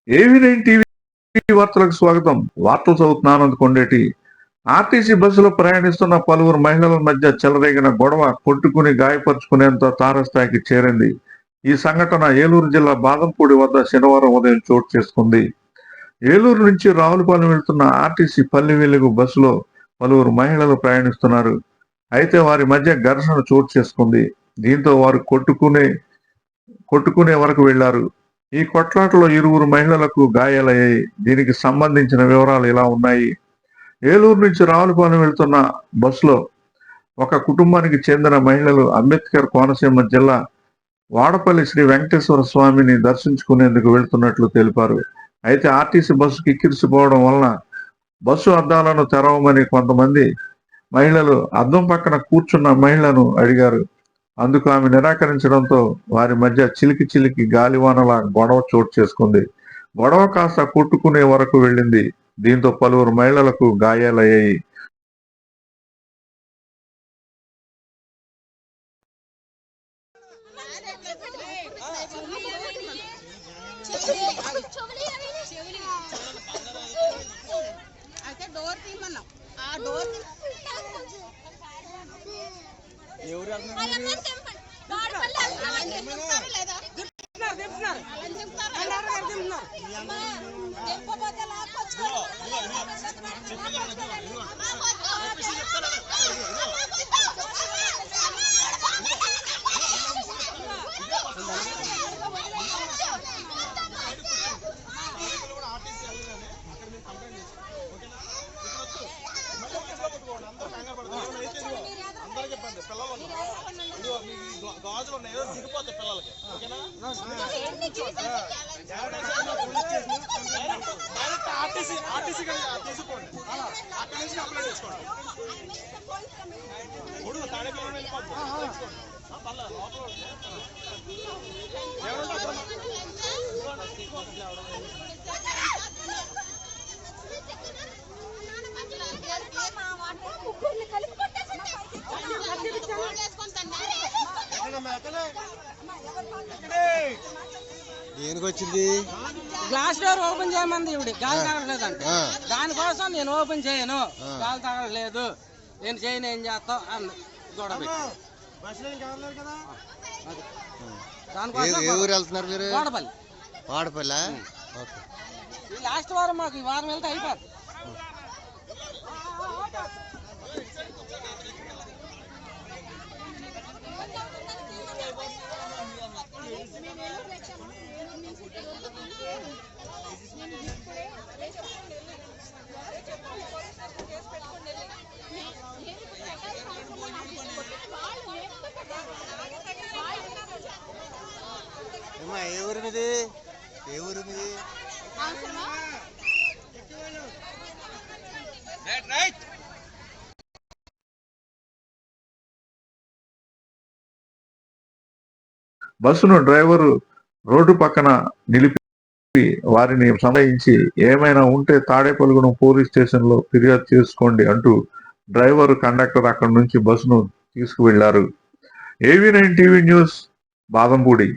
ఏవి9 TV వార్తలకు స్వాగతం. వార్తలు చదువుతున్న ఆనంద్ కొండేటి. ఆర్టీసీ బస్సులో ప్రయాణిస్తున్న పలువురు మహిళల మధ్య చెలరేగిన గొడవ కొట్టుకుని గాయపరుచుకునేంత తారస్థాయికి చేరింది. ఈ సంఘటన ఏలూరు జిల్లా బాదంపూడి వద్ద శనివారం ఉదయం చోటు చేసుకుంది. ఏలూరు నుంచి రావులపాలెం వెళ్తున్న ఆర్టీసీ పల్లి వెలుగు బస్సులో పలువురు మహిళలు ప్రయాణిస్తున్నారు. అయితే వారి మధ్య ఘర్షణ చోటు చేసుకుంది. దీంతో వారు కొట్టుకునే వరకు వెళ్లారు. ఈ కొట్లాటలో ఇరువురు మహిళలకు గాయాలయ్యాయి. దీనికి సంబంధించిన వివరాలు ఇలా ఉన్నాయి. ఏలూరు నుంచి రావులపాలెం వెళ్తున్న బస్సులో ఒక కుటుంబానికి చెందిన మహిళలు అంబేద్కర్ కోనసీమ జిల్లా వాడపల్లి శ్రీ వెంకటేశ్వర స్వామిని దర్శించుకునేందుకు వెళ్తున్నట్లు తెలిపారు. అయితే ఆర్టీసీ బస్సు కిక్కిరిసిపోవడం వలన బస్సు అద్దాలను తెరవమని కొంతమంది మహిళలు అద్దం పక్కన కూర్చున్న మహిళను అడిగారు. అందుకు ఆమె నిరాకరించడంతో వారి మధ్య చిలికి గాలివానలా గొడవ చోటు చేసుకుంది. గొడవ కాస్త కొట్టుకునే వరకు వెళ్ళింది. దీంతో పలువురు మహిళలకు గాయాలయ్యాయి. గాజులు ఉన్నాయి దిగిపోతాయి పిల్లలకి. ఆర్టీసీ తీసుకోండి, అక్కడి నుంచి అప్లై చేసుకోండి. మూడు తాడేపల్లి వెళ్ళిపోతుంది. దేనికి వచ్చింది? గ్లాస్ డోర్ ఓపెన్ చేయమంది ఇవిడి, గాలి తగలలేదంట. దానికోసం నేను ఓపెన్ చేయను, గాలి తగలలేదు, నేను చేయను, ఏం చేస్తావు అని గొడవ. ఏ ఊరు వెళ్తున్నారు మీరు? వాడపల్లి. వాడపల్లి. ఈ లాస్ట్ వారం మాకు, ఈ వారం వెళ్తే అయిపోతుంది. ఏ ఊరు మీది? ఏ ఊరు మీది? బస్సును డ్రైవరు రోడ్డు పక్కన నిలిపి వారిని సందేహించి ఏమైనా ఉంటే తాడేపల్లిగూడెం పోలీస్ స్టేషన్ లో ఫిర్యాదు చేసుకోండి అంటూ డ్రైవర్ కండక్టర్ అక్కడి నుంచి బస్సును తీసుకువెళ్లారు. ఏవి9 టీవీ న్యూస్, బాదంపూడి.